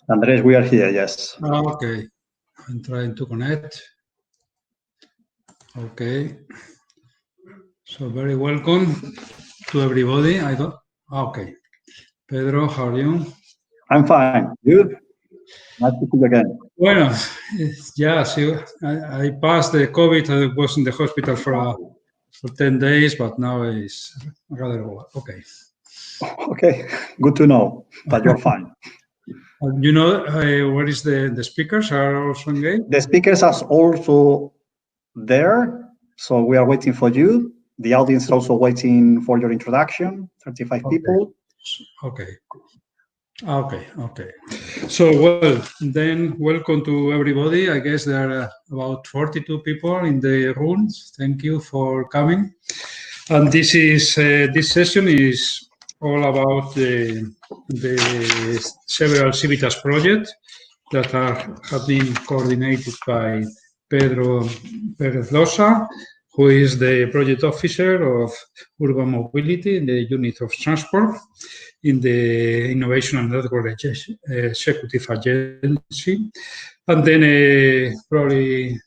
Andres, we are here, yes. Okay, I'm trying to connect. Okay, so very welcome to everybody. Okay, Pedro, how are you? I'm fine. You? Nice to see you again. Bueno, yeah, see, I passed the COVID. I was in the hospital for 10 days, but now it's rather okay. Okay, good to know that you're fine. You know, where is the speakers are also engaged? The speakers are also there, so we are waiting for you. The audience is also waiting for your introduction, 35 people. Okay. So, well, then welcome to everybody. I guess there are about 42 people in the rooms. Thank you for coming. And this session is all about the several Civitas projects that have been coordinated by Pedro Pérez Losa, who is the project officer of urban mobility in the unit of transport in the Innovation and Network Executive Agency. And then probably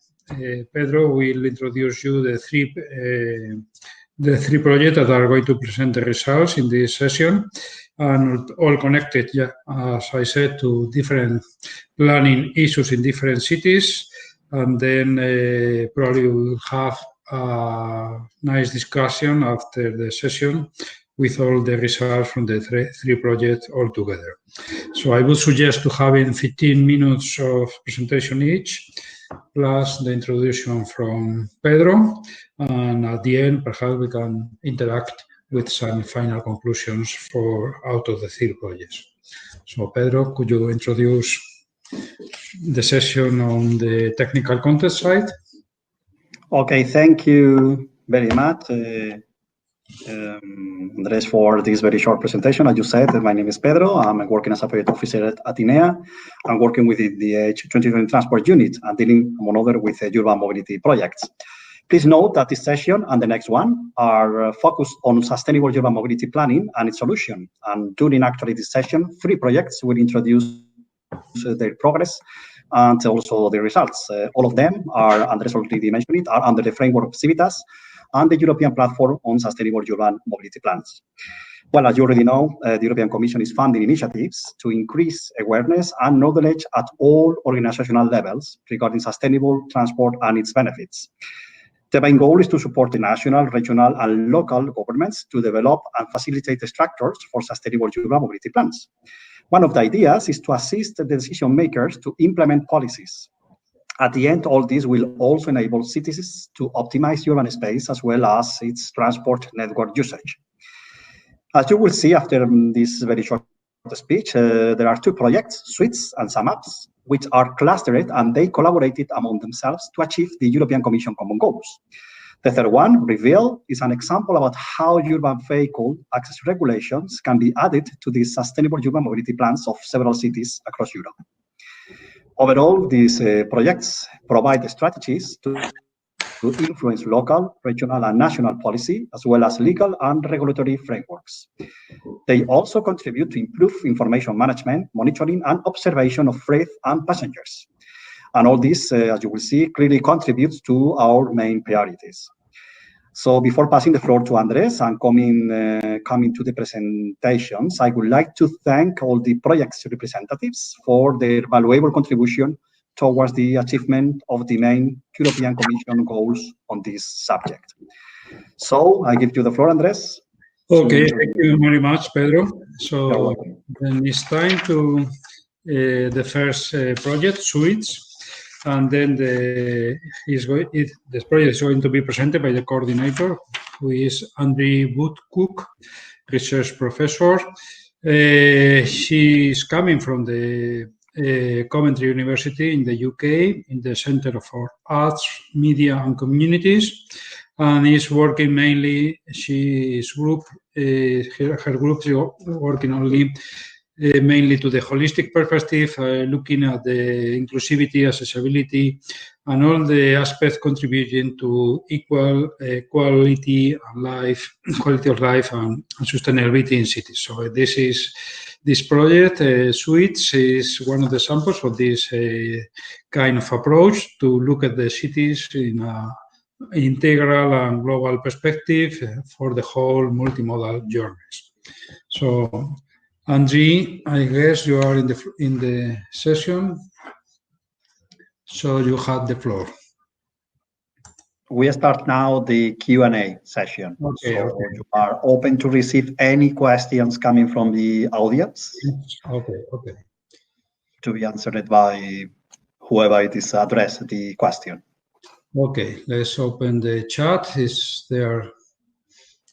Pedro will introduce you the three projects that are going to present the results in this session, and all connected, as I said, to different planning issues in different cities. And then probably we'll have a nice discussion after the session with all the results from the three projects all together. So I would suggest to having 15 minutes of presentation each, plus the introduction from Pedro, and at the end, perhaps we can interact with some final conclusions out of the three projects. So Pedro, could you introduce the session on the technical content side? Okay, thank you very much, Andres, for this very short presentation. As you said, my name is Pedro. I'm working as a project officer at Atenea. I'm working with the H2020 Transport Unit and dealing, among others, with urban mobility projects. Please note that this session and the next one are focused on sustainable urban mobility planning and its solution. And during actually this session, three projects will introduce their progress and also the results. All of them are, Andres already mentioned it, are under the framework of Civitas and the European Platform on Sustainable Urban Mobility Plans. Well, as you already know, the European Commission is funding initiatives to increase awareness and knowledge at all organizational levels regarding sustainable transport and its benefits. The main goal is to support the national, regional, and local governments to develop and facilitate the structures for sustainable urban mobility plans. One of the ideas is to assist the decision makers to implement policies. At the end, all this will also enable cities to optimize urban space as well as its transport network usage. As you will see after this very short speech, there are two projects, Suites and SumUps, which are clustered and they collaborated among themselves to achieve the European Commission common goals. The third one, Reveal, is an example about how urban vehicle access regulations can be added to the sustainable urban mobility plans of several cities across Europe. Overall, these projects provide strategies to influence local, regional, and national policy, as well as legal and regulatory frameworks. They also contribute to improve information management, monitoring, and observation of freight and passengers. And all this, as you will see, clearly contributes to our main priorities. So before passing the floor to Andres and coming to the presentations, I would like to thank all the project's representatives for their valuable contribution towards the achievement of the main European Commission goals on this subject. So I give you the floor, Andres. Okay, thank you very much, Pedro. So then it's time to the first project, Suites. And then this project is going to be presented by the coordinator, who is Andree Woodcook, research professor. She is coming from the Coventry University in the UK, in the Centre for Arts, Media and Communities, and is working mainly, her group is working only mainly to the holistic perspective, looking at the inclusivity, accessibility, and all the aspects contributing to equal quality of life and sustainability in cities. So this project, Suites, is one of the samples of this kind of approach to look at the cities in an integral and global perspective for the whole multimodal journeys. So, Angie, I guess you are in the session, so you have the floor. We start now the Q&A session. Okay, so okay. You are open to receive any questions coming from the audience. Okay. To be answered by whoever it is addressed the question. Okay, let's open the chat. Is there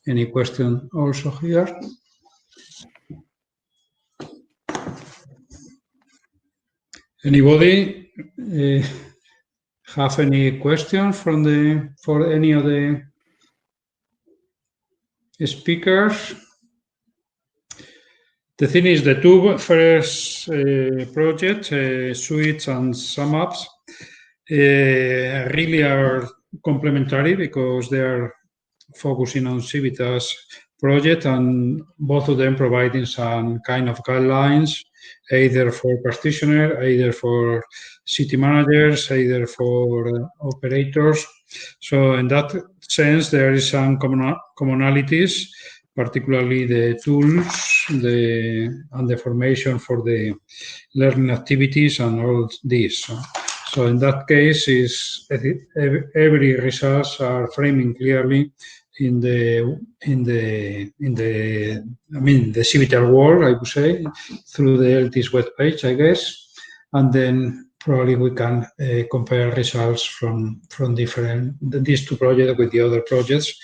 any question also here? Anybody have any question for any of the speakers? The thing is, the two first projects, Suites and SumUps, really are complementary because they are focusing on Civitas project, and both of them providing some kind of guidelines, either for practitioners, either for city managers, either for operators. So in that sense, there is some commonalities, particularly the tools and the formation for the learning activities and all this. So in that case, every results are framing clearly in the Civitas world, I would say, through the LTIS web page, I guess, and then probably we can compare results from these two projects with the other projects,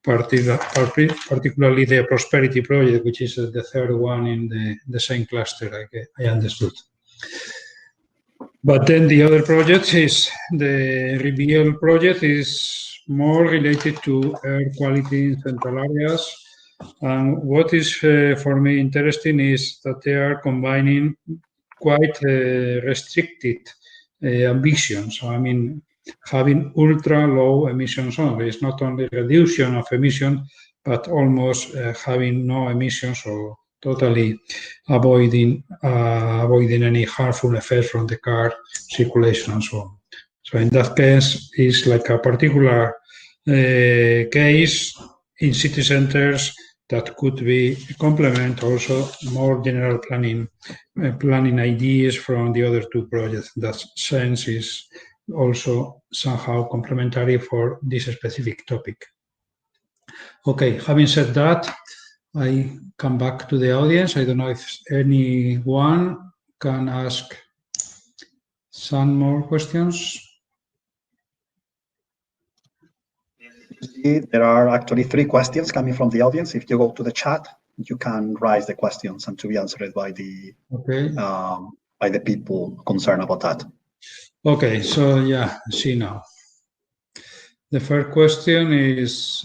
particularly the Prosperity project, which is the third one in the same cluster, I understood. But then the other project is the Reveal project is more related to air quality in central areas. And what is for me interesting is that they are combining quite restricted ambitions. So, I mean, having ultra low emissions only. It's not only reduction of emission, but almost having no emissions or totally avoiding any harmful effects from the car circulation and so on. So in that case, it's like a particular case in city centers that could be complement also more general planning ideas from the other two projects. That sense is also somehow complementary for this specific topic. Okay, having said that, I come back to the audience. I don't know if anyone can ask some more questions. There are actually 3 questions coming from the audience. If you go to the chat, you can raise the questions and to be answered by the people concerned about that. Okay, so yeah, see now. The first question is,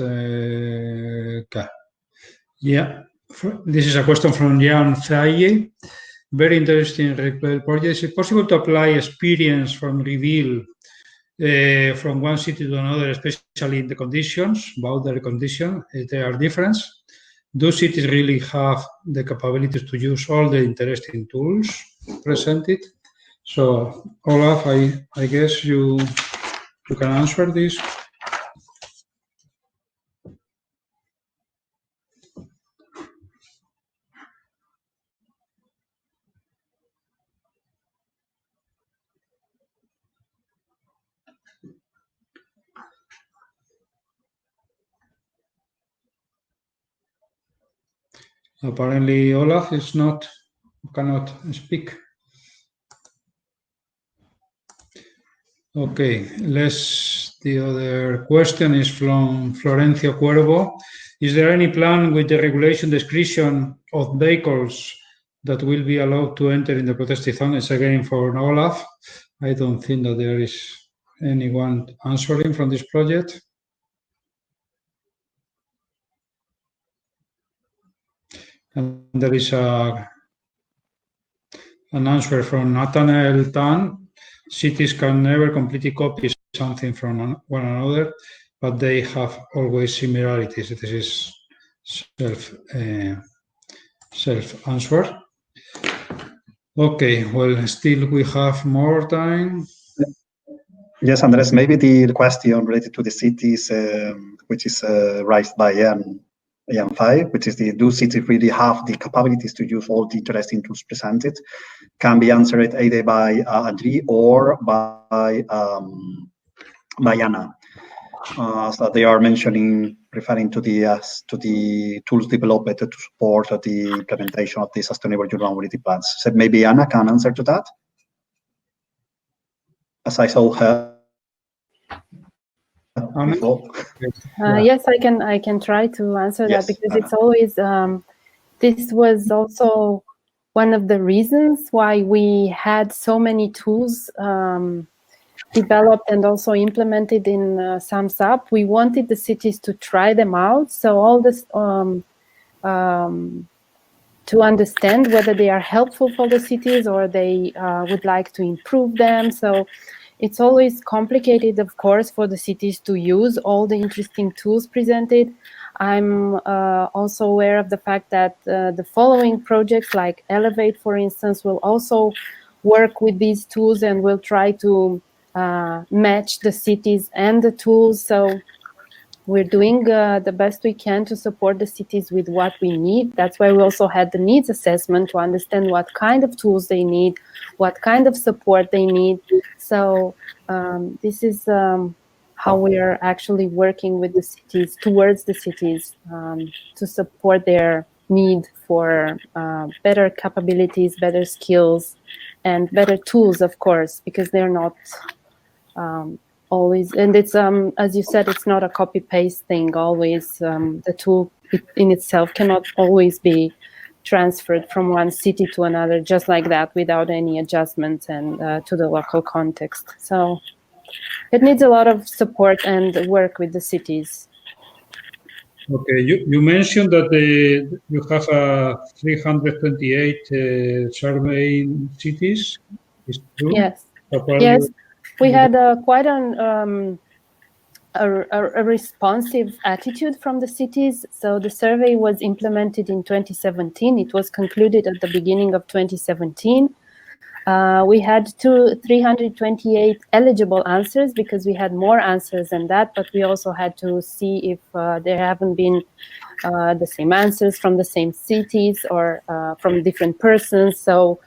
this is a question from Jan Faye. Very interesting project. Is it possible to apply experience from Reveal from one city to another, especially in the conditions, boundary conditions? There are differences. Do cities really have the capabilities to use all the interesting tools presented? So, Olaf, I guess you can answer this. Apparently, Olaf cannot speak. Okay, the other question is from Florencio Cuervo. Is there any plan with the regulation description of vehicles that will be allowed to enter in the protected zone? It's again for Olaf. I don't think that there is anyone answering from this project. And there is a an answer from Nathanael Tan. Cities can never completely copy something from one another, but they have always similarities. This is self-answer. Okay, well, still we have more time. Yes, Andres, maybe the question related to the cities, which is raised by Ian 5, which is do cities really have the capabilities to use all the interesting tools presented, can be answered either by Andri or by Anna. So they are referring to the tools developed to support the implementation of the sustainable urban mobility plans. So maybe Anna can answer to that, as I saw her before. Yes, I can try to answer that, because it's always this was also one of the reasons why we had so many tools developed and also implemented in Sums Up. We wanted the cities to try them out, so all this to understand whether they are helpful for the cities or they would like to improve them. So it's always complicated, of course, for the cities to use all the interesting tools presented. I'm also aware of the fact that the following projects, like Elevate, for instance, will also work with these tools and will try to match the cities and the tools. So we're doing the best we can to support the cities with what we need. That's why we also had the needs assessment to understand what kind of tools they need, what kind of support they need. So this is how we are actually working with the cities, towards the cities, to support their need for better capabilities, better skills, and better tools, of course, because they're not always, and it's as you said, it's not a copy-paste thing always. The tool in itself cannot always be transferred from one city to another just like that without any adjustments and to the local context. So it needs a lot of support and work with the cities. Okay, you mentioned that you have 328 surveying cities. Is it true? Yes. Yes. We had quite a responsive attitude from the cities. So the survey was implemented in 2017. It was concluded at the beginning of 2017. We had 328 eligible answers, because we had more answers than that, but we also had to see if there haven't been the same answers from the same cities or from different persons. So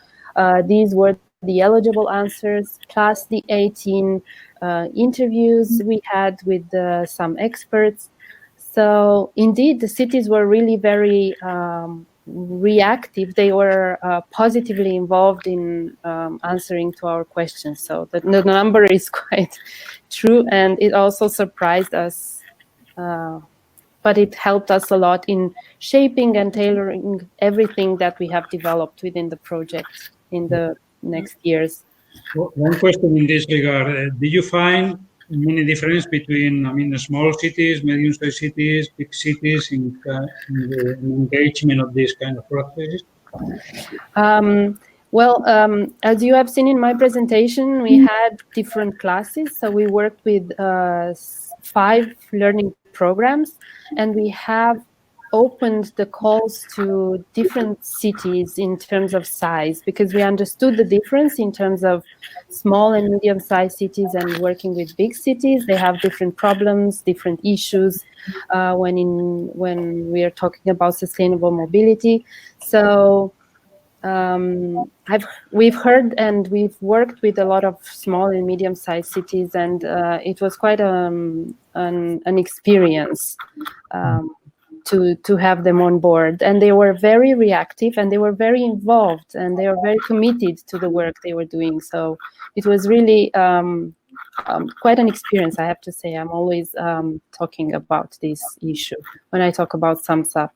these were the eligible answers, plus the 18 interviews we had with some experts. So indeed, the cities were really very reactive. They were positively involved in answering to our questions. So the number is quite true, and it also surprised us. But it helped us a lot in shaping and tailoring everything that we have developed within the project in the next years. One question in this regard, did you find many difference between, small cities, medium-sized cities, big cities in the engagement of these kind of processes? As you have seen in my presentation, we had different classes. So we worked with 5 learning programs, and we have opened the calls to different cities in terms of size, because we understood the difference in terms of small and medium-sized cities and working with big cities. They have different problems, different issues when we are talking about sustainable mobility. So we've heard and we've worked with a lot of small and medium-sized cities, and it was quite an experience to have them on board. And they were very reactive, and they were very involved, and they were very committed to the work they were doing. So it was really quite an experience, I have to say. I'm always talking about this issue when I talk about Sums Up.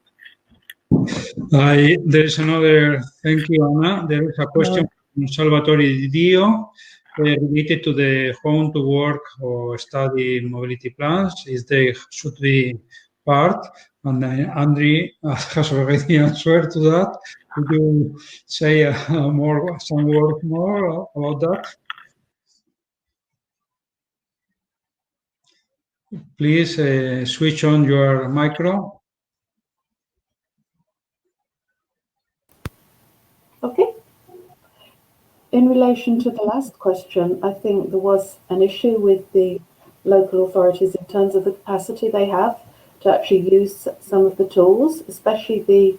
There is another, thank you, Anna. There is a question from Salvatore Dio related to the home to work or study mobility plans. Is they should be part, and Andri has already answered to that. Could you say some words more about that? Please switch on your micro. Okay. In relation to the last question, I think there was an issue with the local authorities in terms of the capacity they have to actually use some of the tools, especially the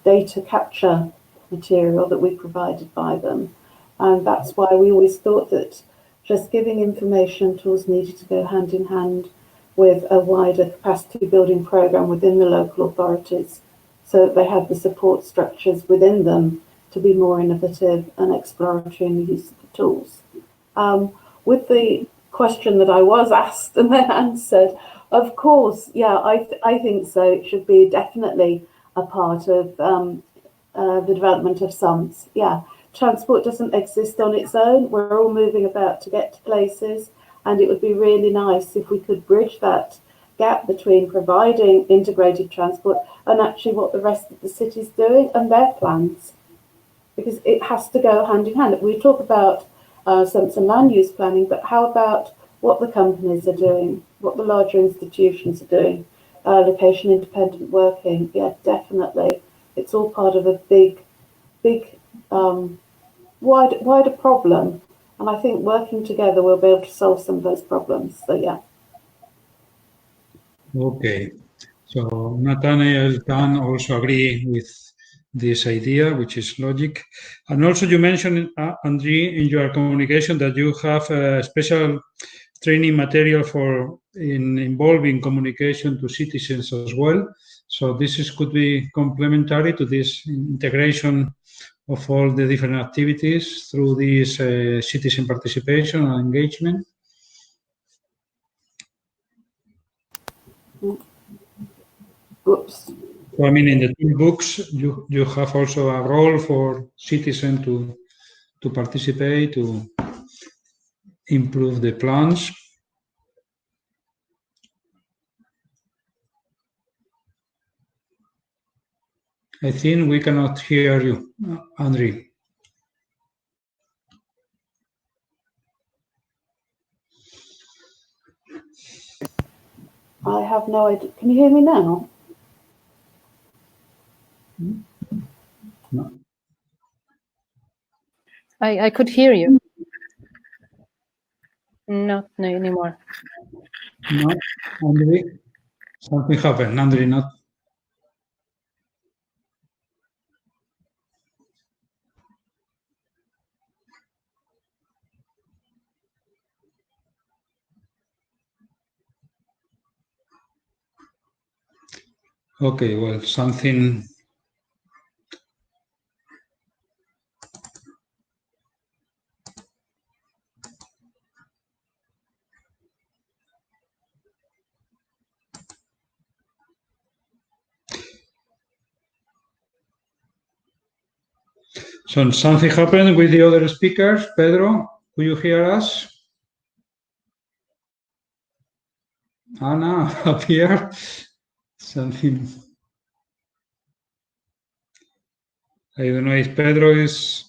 data capture material that we provided by them. And that's why we always thought that just giving information tools needed to go hand in hand with a wider capacity building program within the local authorities, so that they have the support structures within them to be more innovative and exploratory in the use of the tools. With the question that I was asked and then answered, of course, yeah, I think so. It should be definitely a part of the development of SOMs. Yeah, transport doesn't exist on its own. We're all moving about to get to places, and it would be really nice if we could bridge that gap between providing integrated transport and actually what the rest of the city's doing and their plans, because it has to go hand in hand. We talk about some land use planning, but how about what the companies are doing, what the larger institutions are doing, location independent working? Yeah, definitely. It's all part of a big, wider problem. And I think working together, we'll be able to solve some of those problems. So, yeah. Okay. So Nathaniel can also agree with this idea, which is logic. And also you mentioned, Andri, in your communication that you have a special training material for involving communication to citizens as well. So this could be complementary to this integration of all the different activities through this citizen participation and engagement. Oops. So, I mean, in the two books, you have also a role for citizens to participate, to improve the plans. I think we cannot hear you, Andri. I have no idea. Can you hear me now? No. I could hear you. Not anymore. No, Andri, something happened. Andri, not. Okay, well, something. So something happened with the other speakers. Pedro, could you hear us? Anna, up here. Something. I don't know if Pedro is.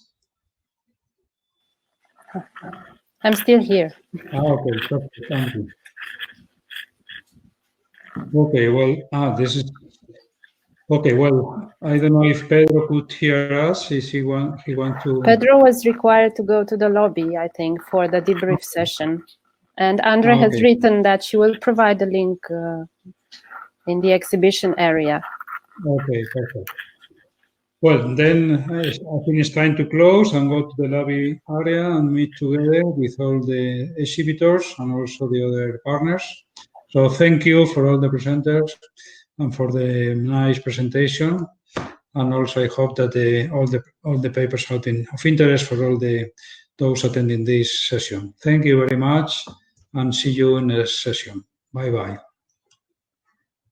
I'm still here. Okay, perfect. Thank you. Okay, well, this is. Okay, well, I don't know if Pedro could hear us. Is he want to? Pedro was required to go to the lobby, I think, for the debrief session. And Andrea has written that she will provide the link in the exhibition area. Okay, perfect. Well, then I think it's time to close and go to the lobby area and meet together with all the exhibitors and also the other partners. So thank you for all the presenters and for the nice presentation. And also I hope that all the papers have been of interest for all those attending this session. Thank you very much and see you in the session. Bye-bye.